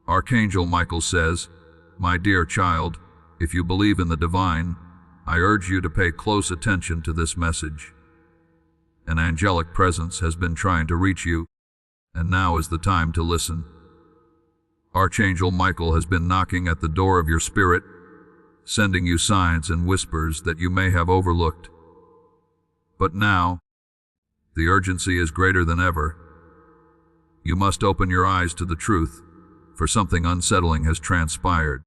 Archangel Michael says, "My dear child, if you believe in the divine, I urge you to pay close attention to this message. An angelic presence has been trying to reach you, and now is the time to listen. Archangel Michael has been knocking at the door of your spirit, sending you signs and whispers that you may have overlooked. But now, the urgency is greater than ever. You must open your eyes to the truth, for something unsettling has transpired.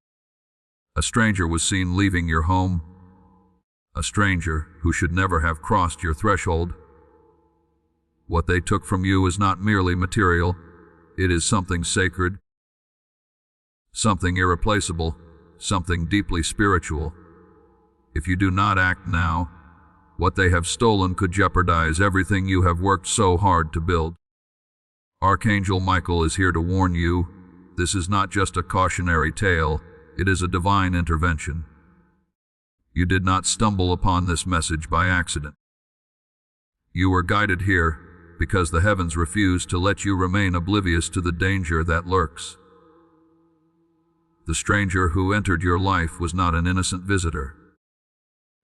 A stranger was seen leaving your home, a stranger who should never have crossed your threshold. What they took from you is not merely material, it is something sacred, something irreplaceable, something deeply spiritual. If you do not act now, what they have stolen could jeopardize everything you have worked so hard to build. Archangel Michael is here to warn you. This is not just a cautionary tale, it is a divine intervention. You did not stumble upon this message by accident. You were guided here because the heavens refuse to let you remain oblivious to the danger that lurks. The stranger who entered your life was not an innocent visitor.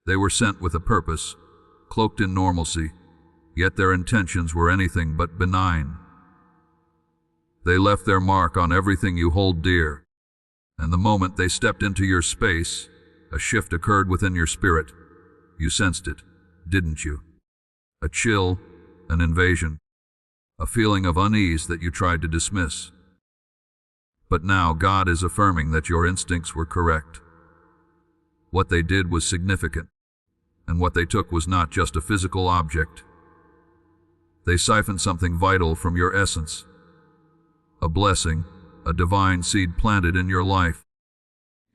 They were sent with a purpose, cloaked in normalcy, yet their intentions were anything but benign. They left their mark on everything you hold dear, and the moment they stepped into your space, a shift occurred within your spirit. You sensed it, didn't you? A chill, an invasion, a feeling of unease that you tried to dismiss. But now God is affirming that your instincts were correct. What they did was significant, and what they took was not just a physical object. They siphoned something vital from your essence, a blessing, a divine seed planted in your life,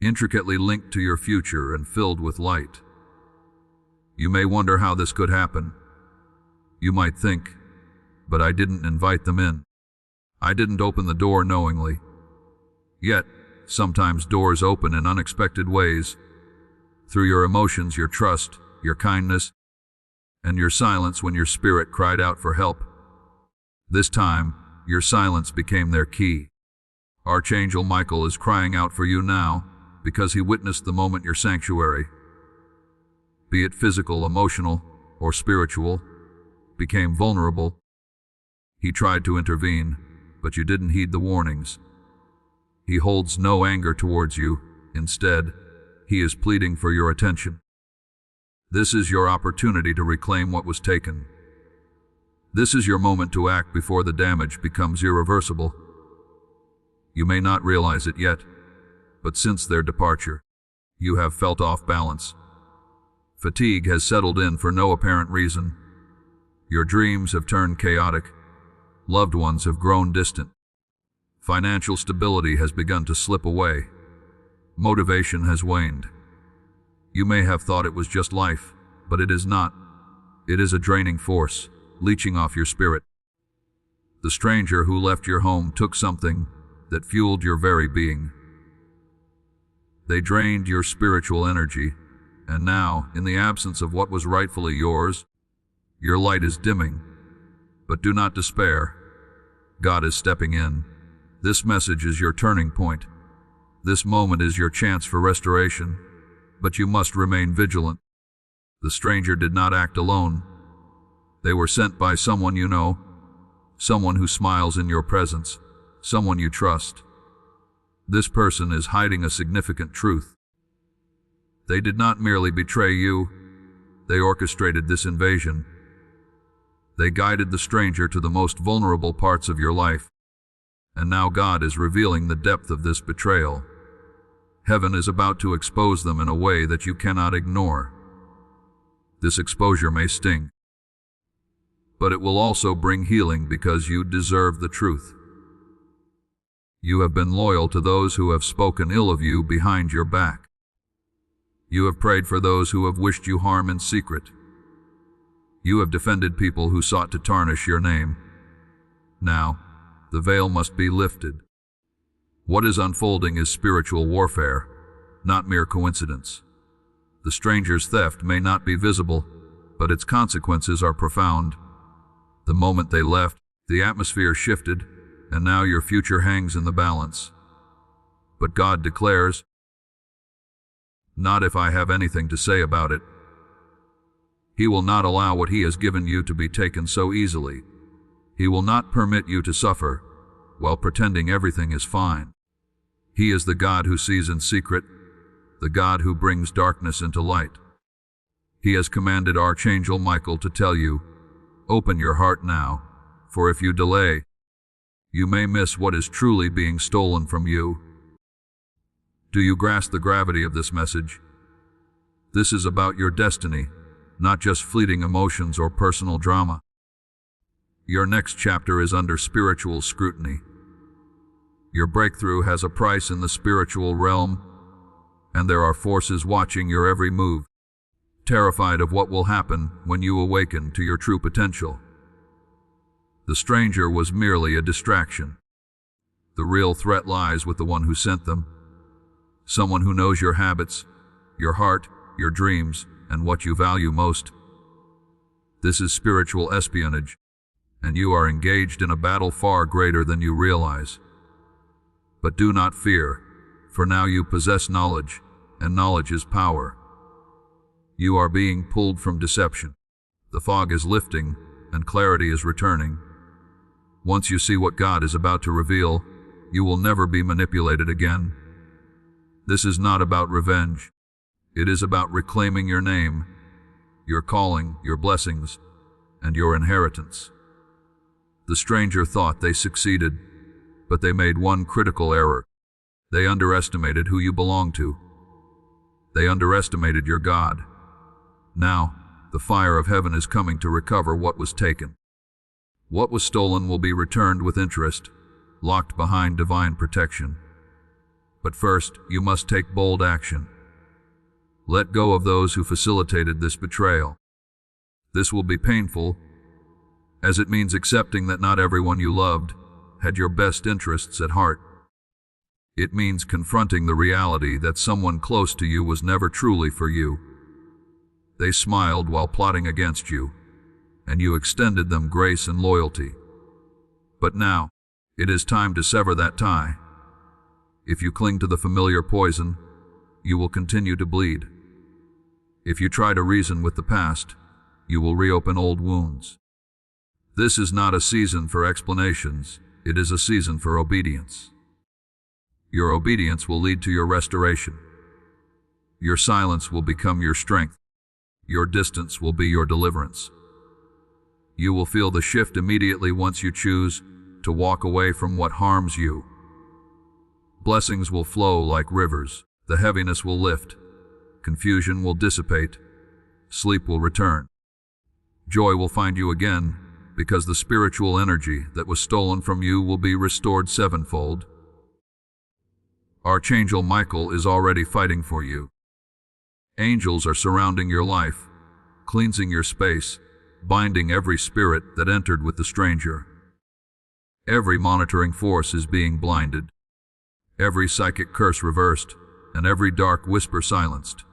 intricately linked to your future and filled with light. You may wonder how this could happen. You might think, but I didn't invite them in. I didn't open the door knowingly. Yet, sometimes doors open in unexpected ways, through your emotions, your trust, your kindness, and your silence when your spirit cried out for help. This time, your silence became their key. Archangel Michael is crying out for you now because he witnessed the moment your sanctuary, be it physical, emotional, or spiritual, became vulnerable. He tried to intervene, but you didn't heed the warnings. He holds no anger towards you. Instead, he is pleading for your attention. This is your opportunity to reclaim what was taken. This is your moment to act before the damage becomes irreversible. You may not realize it yet, but since their departure, you have felt off balance. Fatigue has settled in for no apparent reason. Your dreams have turned chaotic. Loved ones have grown distant. Financial stability has begun to slip away. Motivation has waned. You may have thought it was just life, but it is not. It is a draining force, leeching off your spirit. The stranger who left your home took something that fueled your very being. They drained your spiritual energy, and now, in the absence of what was rightfully yours, your light is dimming. But do not despair. God is stepping in. This message is your turning point. This moment is your chance for restoration, but you must remain vigilant. The stranger did not act alone. They were sent by someone you know, someone who smiles in your presence, someone you trust. This person is hiding a significant truth. They did not merely betray you, they orchestrated this invasion. They guided the stranger to the most vulnerable parts of your life. And now God is revealing the depth of this betrayal. Heaven is about to expose them in a way that you cannot ignore. This exposure may sting, but it will also bring healing because you deserve the truth. You have been loyal to those who have spoken ill of you behind your back. You have prayed for those who have wished you harm in secret. You have defended people who sought to tarnish your name. Now, the veil must be lifted. What is unfolding is spiritual warfare, not mere coincidence. The stranger's theft may not be visible, but its consequences are profound. The moment they left, the atmosphere shifted, and now your future hangs in the balance. But God declares, "Not if I have anything to say about it." He will not allow what He has given you to be taken so easily. He will not permit you to suffer while pretending everything is fine. He is the God who sees in secret, the God who brings darkness into light. He has commanded Archangel Michael to tell you, "Open your heart now, for if you delay, you may miss what is truly being stolen from you." Do you grasp the gravity of this message? This is about your destiny, not just fleeting emotions or personal drama. Your next chapter is under spiritual scrutiny. Your breakthrough has a price in the spiritual realm, and there are forces watching your every move, terrified of what will happen when you awaken to your true potential. The stranger was merely a distraction. The real threat lies with the one who sent them, someone who knows your habits, your heart, your dreams, and what you value most. This is spiritual espionage, and you are engaged in a battle far greater than you realize. But do not fear, for now you possess knowledge, and knowledge is power. You are being pulled from deception. The fog is lifting, and clarity is returning. Once you see what God is about to reveal, you will never be manipulated again. This is not about revenge. It is about reclaiming your name, your calling, your blessings, and your inheritance. The stranger thought they succeeded, but they made one critical error. They underestimated who you belong to. They underestimated your God. Now, the fire of heaven is coming to recover what was taken. What was stolen will be returned with interest, locked behind divine protection. But first, you must take bold action. Let go of those who facilitated this betrayal. This will be painful, as it means accepting that not everyone you loved had your best interests at heart. It means confronting the reality that someone close to you was never truly for you. They smiled while plotting against you, and you extended them grace and loyalty. But now, it is time to sever that tie. If you cling to the familiar poison, you will continue to bleed. If you try to reason with the past, you will reopen old wounds. This is not a season for explanations, it is a season for obedience. Your obedience will lead to your restoration. Your silence will become your strength. Your distance will be your deliverance. You will feel the shift immediately once you choose to walk away from what harms you. Blessings will flow like rivers, the heaviness will lift, confusion will dissipate, sleep will return. Joy will find you again, because the spiritual energy that was stolen from you will be restored sevenfold. Archangel Michael is already fighting for you. Angels are surrounding your life, cleansing your space, binding every spirit that entered with the stranger. Every monitoring force is being blinded, every psychic curse reversed, and every dark whisper silenced.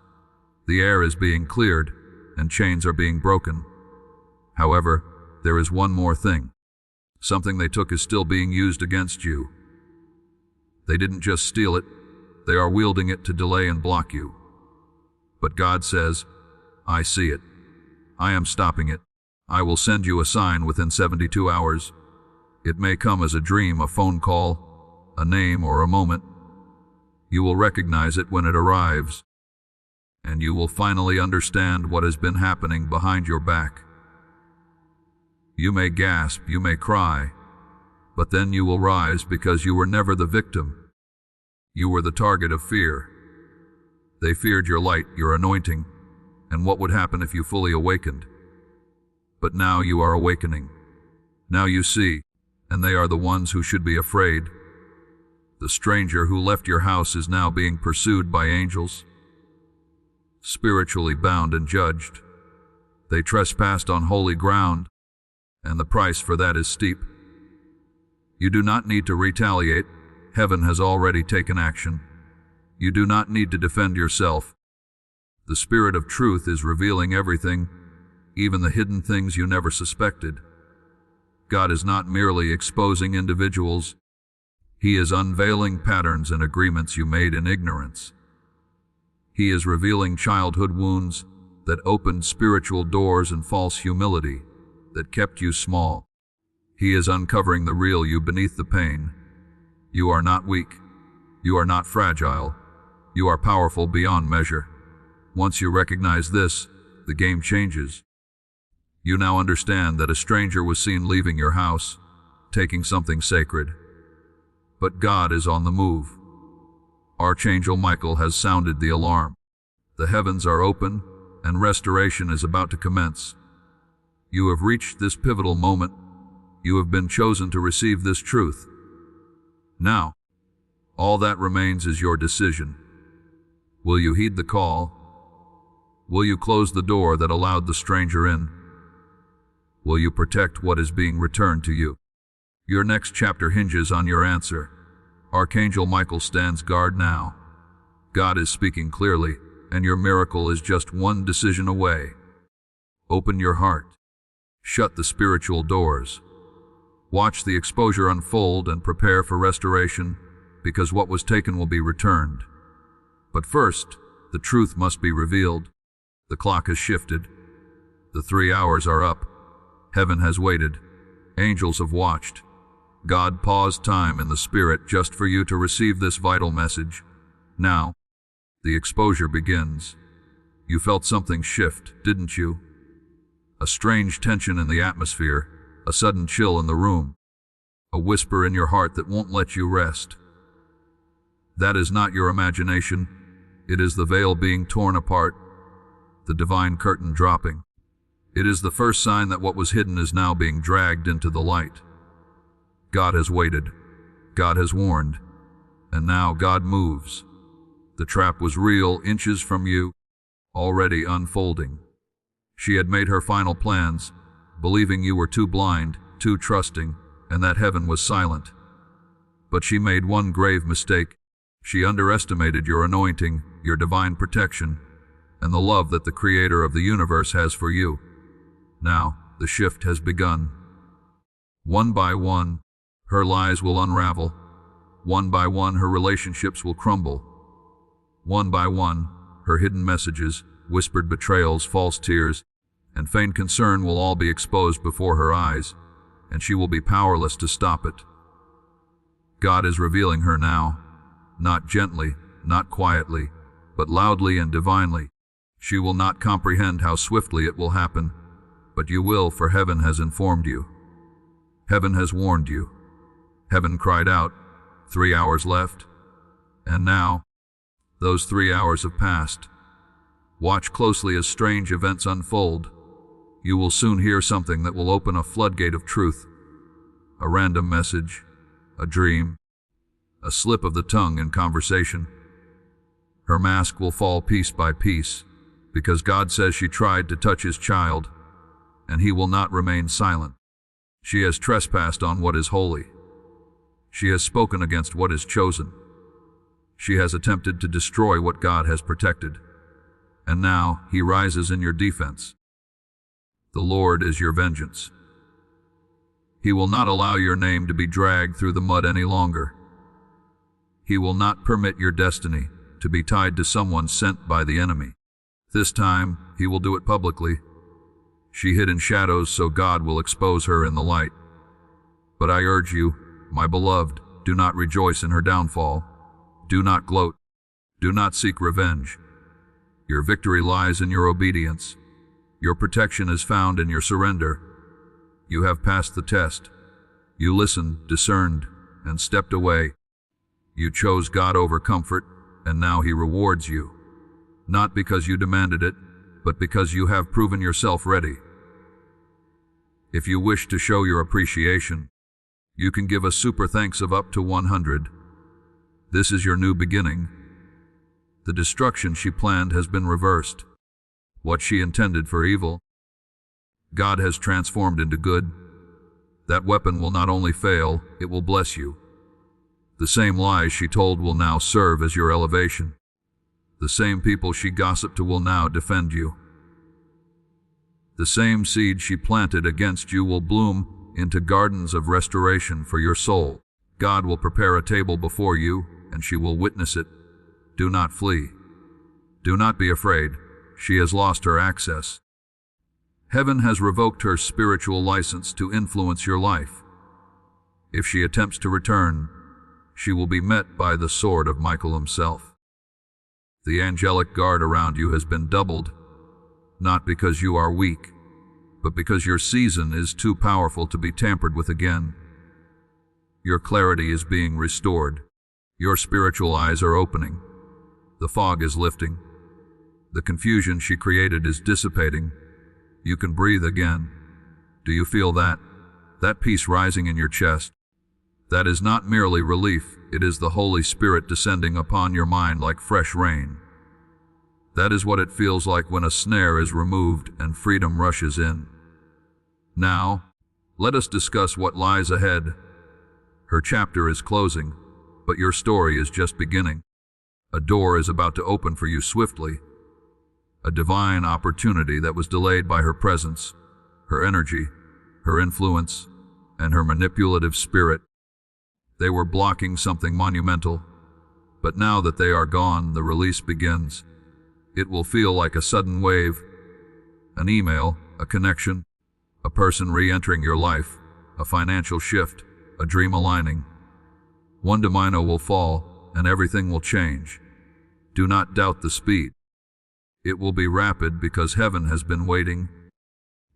The air is being cleared, and chains are being broken. However, there is one more thing. Something they took is still being used against you. They didn't just steal it, they are wielding it to delay and block you. But God says, "I see it. I am stopping it. I will send you a sign within 72 hours. It may come as a dream, a phone call, a name, or a moment. You will recognize it when it arrives, and you will finally understand what has been happening behind your back. You may gasp, you may cry, but then you will rise because you were never the victim. You were the target of fear. They feared your light, your anointing, and what would happen if you fully awakened. But now you are awakening. Now you see, and they are the ones who should be afraid. The stranger who left your house is now being pursued by angels, spiritually bound and judged. They trespassed on holy ground, and the price for that is steep. You do not need to retaliate. Heaven has already taken action. You do not need to defend yourself. The Spirit of Truth is revealing everything, even the hidden things you never suspected. God is not merely exposing individuals. He is unveiling patterns and agreements you made in ignorance. He is revealing childhood wounds that opened spiritual doors and false humility that kept you small. He is uncovering the real you beneath the pain. You are not weak. You are not fragile. You are powerful beyond measure. Once you recognize this, the game changes. You now understand that a stranger was seen leaving your house, taking something sacred. But God is on the move. Archangel Michael has sounded the alarm. The heavens are open, and restoration is about to commence. You have reached this pivotal moment. You have been chosen to receive this truth. Now, all that remains is your decision. Will you heed the call? Will you close the door that allowed the stranger in? Will you protect what is being returned to you? Your next chapter hinges on your answer. Archangel Michael stands guard now. God is speaking clearly, and your miracle is just one decision away. Open your heart. Shut the spiritual doors. Watch the exposure unfold and prepare for restoration, because what was taken will be returned. But first, the truth must be revealed. The clock has shifted. The 3 hours are up. Heaven has waited. Angels have watched. God paused time in the spirit just for you to receive this vital message. Now, the exposure begins. You felt something shift, didn't you? A strange tension in the atmosphere, a sudden chill in the room, a whisper in your heart that won't let you rest. That is not your imagination. It is the veil being torn apart, the divine curtain dropping. It is the first sign that what was hidden is now being dragged into the light. God has waited. God has warned. And now God moves. The trap was real, inches from you, already unfolding. She had made her final plans, believing you were too blind, too trusting, and that heaven was silent. But she made one grave mistake. She underestimated your anointing, your divine protection, and the love that the Creator of the universe has for you. Now, the shift has begun. One by one, her lies will unravel. One by one, her relationships will crumble. One by one, her hidden messages, whispered betrayals, false tears, and feigned concern will all be exposed before her eyes, and she will be powerless to stop it. God is revealing her now, not gently, not quietly, but loudly and divinely. She will not comprehend how swiftly it will happen, but you will, for heaven has informed you. Heaven has warned you. Heaven cried out, 3 hours left. And now, those 3 hours have passed. Watch closely as strange events unfold. You will soon hear something that will open a floodgate of truth. A random message, a dream, a slip of the tongue in conversation. Her mask will fall piece by piece, because God says she tried to touch His child, and He will not remain silent. She has trespassed on what is holy. She has spoken against what is chosen. She has attempted to destroy what God has protected. And now He rises in your defense. The Lord is your vengeance. He will not allow your name to be dragged through the mud any longer. He will not permit your destiny to be tied to someone sent by the enemy. This time, He will do it publicly. She hid in shadows, so God will expose her in the light. But I urge you, my beloved, do not rejoice in her downfall. Do not gloat. Do not seek revenge. Your victory lies in your obedience. Your protection is found in your surrender. You have passed the test. You listened, discerned, and stepped away. You chose God over comfort, and now He rewards you. Not because you demanded it, but because you have proven yourself ready. If you wish to show your appreciation, you can give a super thanks of up to 100. This is your new beginning. The destruction she planned has been reversed. What she intended for evil, God has transformed into good. That weapon will not only fail, it will bless you. The same lies she told will now serve as your elevation. The same people she gossiped to will now defend you. The same seed she planted against you will bloom into gardens of restoration for your soul. God will prepare a table before you, and she will witness it. Do not flee. Do not be afraid. She has lost her access. Heaven has revoked her spiritual license to influence your life. If she attempts to return, she will be met by the sword of Michael himself. The angelic guard around you has been doubled, not because you are weak, but because your season is too powerful to be tampered with again. Your clarity is being restored. Your spiritual eyes are opening. The fog is lifting. The confusion she created is dissipating. You can breathe again. Do you feel that? That peace rising in your chest? That is not merely relief, it is the Holy Spirit descending upon your mind like fresh rain. That is what it feels like when a snare is removed and freedom rushes in. Now, let us discuss what lies ahead. Her chapter is closing, but your story is just beginning. A door is about to open for you swiftly. A divine opportunity that was delayed by her presence, her energy, her influence, and her manipulative spirit. They were blocking something monumental, but now that they are gone, the release begins. It will feel like a sudden wave, an email, a connection, a person re-entering your life, a financial shift, a dream aligning. One domino will fall, and everything will change. Do not doubt the speed. It will be rapid because heaven has been waiting.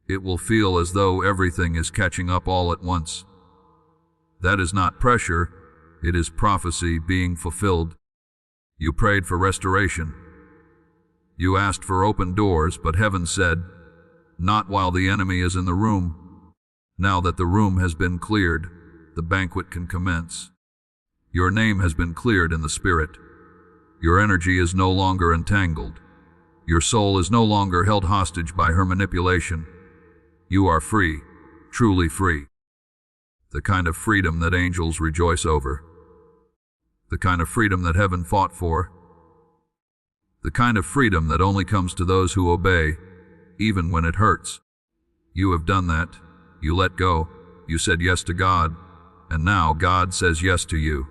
It will feel as though everything is catching up all at once. That is not pressure, it is prophecy being fulfilled. You prayed for restoration. You asked for open doors, but heaven said, "Not while the enemy is in the room." Now that the room has been cleared, the banquet can commence. Your name has been cleared in the spirit. Your energy is no longer entangled. Your soul is no longer held hostage by her manipulation. You are free, truly free. The kind of freedom that angels rejoice over. The kind of freedom that heaven fought for. The kind of freedom that only comes to those who obey, even when it hurts. You have done that. You let go. You said yes to God. And now God says yes to you.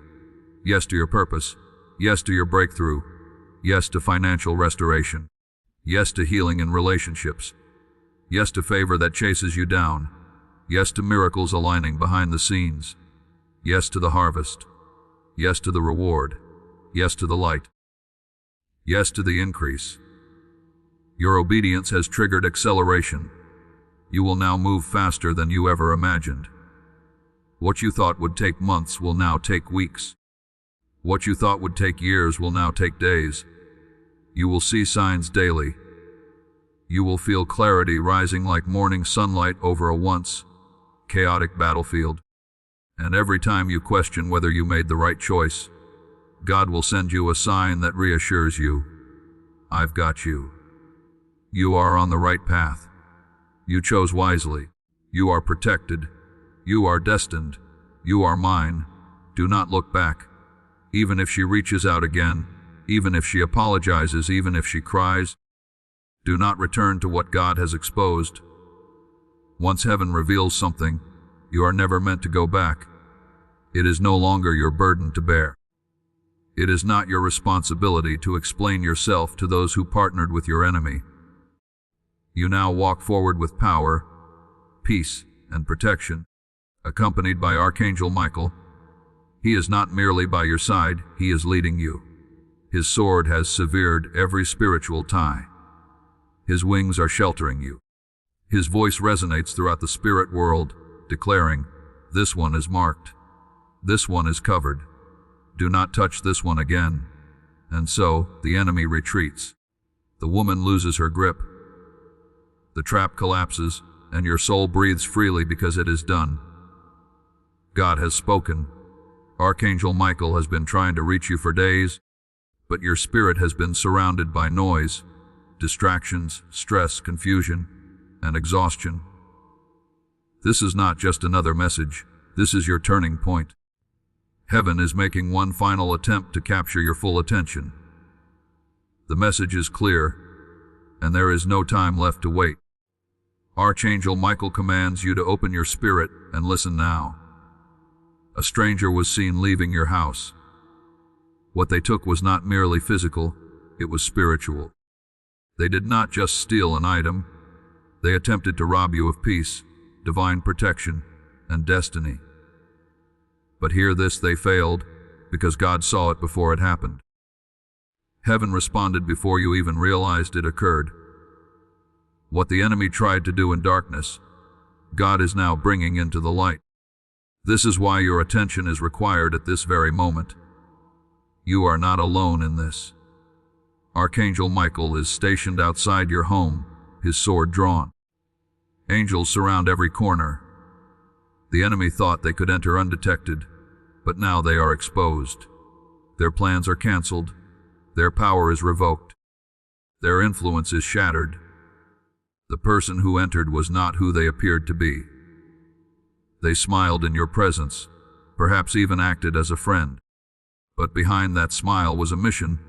Yes to your purpose. Yes to your breakthrough. Yes to financial restoration. Yes to healing in relationships. Yes to favor that chases you down. Yes to miracles aligning behind the scenes. Yes to the harvest. Yes to the reward. Yes to the light. Yes to the increase. Your obedience has triggered acceleration. You will now move faster than you ever imagined. What you thought would take months will now take weeks. What you thought would take years will now take days. You will see signs daily. You will feel clarity rising like morning sunlight over a once chaotic battlefield. And every time you question whether you made the right choice, God will send you a sign that reassures you. I've got you. You are on the right path. You chose wisely. You are protected. You are destined. You are mine. Do not look back. Even if she reaches out again, even if she apologizes, even if she cries, do not return to what God has exposed. Once heaven reveals something, you are never meant to go back. It is no longer your burden to bear. It is not your responsibility to explain yourself to those who partnered with your enemy. You now walk forward with power, peace, and protection, accompanied by Archangel Michael. He is not merely by your side, he is leading you. His sword has severed every spiritual tie. His wings are sheltering you. His voice resonates throughout the spirit world, declaring, "This one is marked. This one is covered. Do not touch this one again." And so, the enemy retreats. The woman loses her grip. The trap collapses, and your soul breathes freely because it is done. God has spoken. Archangel Michael has been trying to reach you for days, but your spirit has been surrounded by noise, distractions, stress, confusion, and exhaustion. This is not just another message. This is your turning point. Heaven is making one final attempt to capture your full attention. The message is clear, and there is no time left to wait. Archangel Michael commands you to open your spirit and listen now. A stranger was seen leaving your house. What they took was not merely physical, it was spiritual. They did not just steal an item, they attempted to rob you of peace, divine protection, and destiny. But hear this, they failed because God saw it before it happened. Heaven responded before you even realized it occurred. What the enemy tried to do in darkness, God is now bringing into the light. This is why your attention is required at this very moment. You are not alone in this. Archangel Michael is stationed outside your home, his sword drawn. Angels surround every corner. The enemy thought they could enter undetected, but now they are exposed. Their plans are canceled. Their power is revoked. Their influence is shattered. The person who entered was not who they appeared to be. They smiled in your presence, perhaps even acted as a friend. But behind that smile was a mission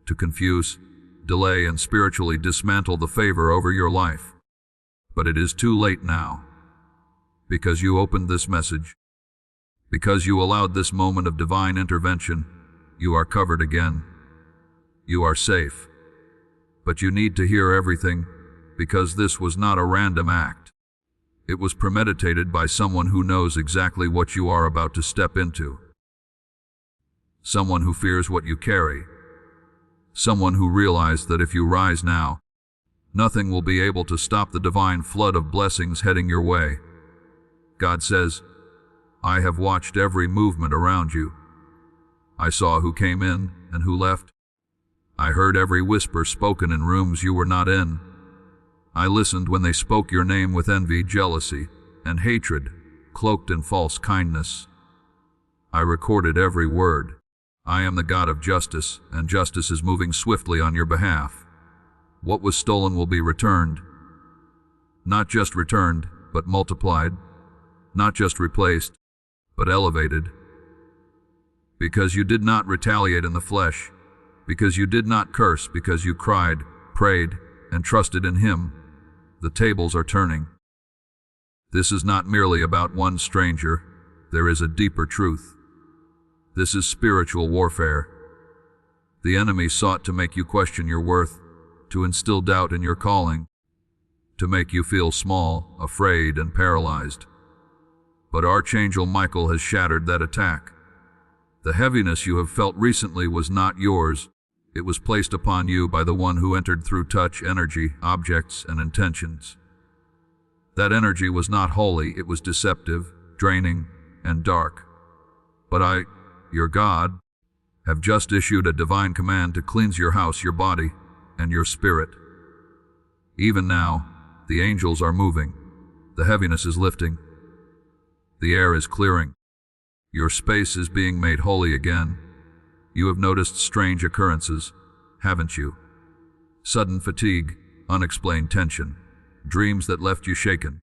to confuse, delay, and spiritually dismantle the favor over your life. But it is too late now. Because you opened this message, because you allowed this moment of divine intervention, you are covered again. You are safe. But you need to hear everything, because this was not a random act. It was premeditated by someone who knows exactly what you are about to step into. Someone who fears what you carry. Someone who realized that if you rise now, nothing will be able to stop the divine flood of blessings heading your way. God says, I have watched every movement around you. I saw who came in and who left. I heard every whisper spoken in rooms you were not in. I listened when they spoke your name with envy, jealousy, and hatred, cloaked in false kindness. I recorded every word. I am the God of justice, and justice is moving swiftly on your behalf. What was stolen will be returned. Not just returned, but multiplied. Not just replaced, but elevated. Because you did not retaliate in the flesh, because you did not curse, because you cried, prayed, and trusted in Him, the tables are turning. This is not merely about one stranger. There is a deeper truth. This is spiritual warfare. The enemy sought to make you question your worth, to instill doubt in your calling, to make you feel small, afraid, and paralyzed. But Archangel Michael has shattered that attack. The heaviness you have felt recently was not yours. It was placed upon you by the one who entered through touch, energy, objects, and intentions. That energy was not holy, it was deceptive, draining, and dark. But I, your God, have just issued a divine command to cleanse your house, your body, and your spirit. Even now, the angels are moving. The heaviness is lifting. The air is clearing. Your space is being made holy again. You have noticed strange occurrences, haven't you? Sudden fatigue, unexplained tension, dreams that left you shaken.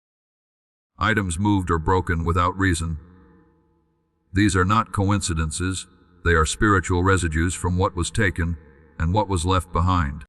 Items moved or broken without reason. These are not coincidences, they are spiritual residues from what was taken and what was left behind.